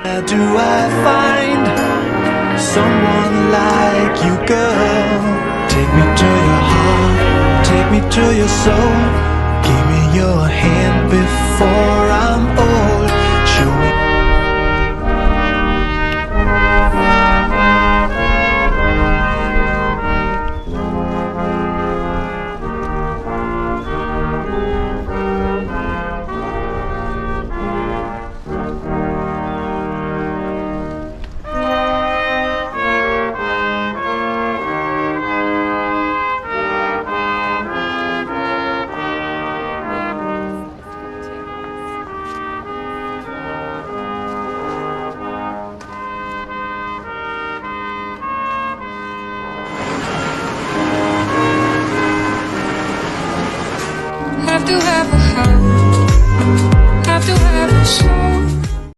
How do I find someone like you, girl? Take me to your heart, take me to your soul. Give me your hand before I'm old. Show me. Have to have a house, have to have a soul.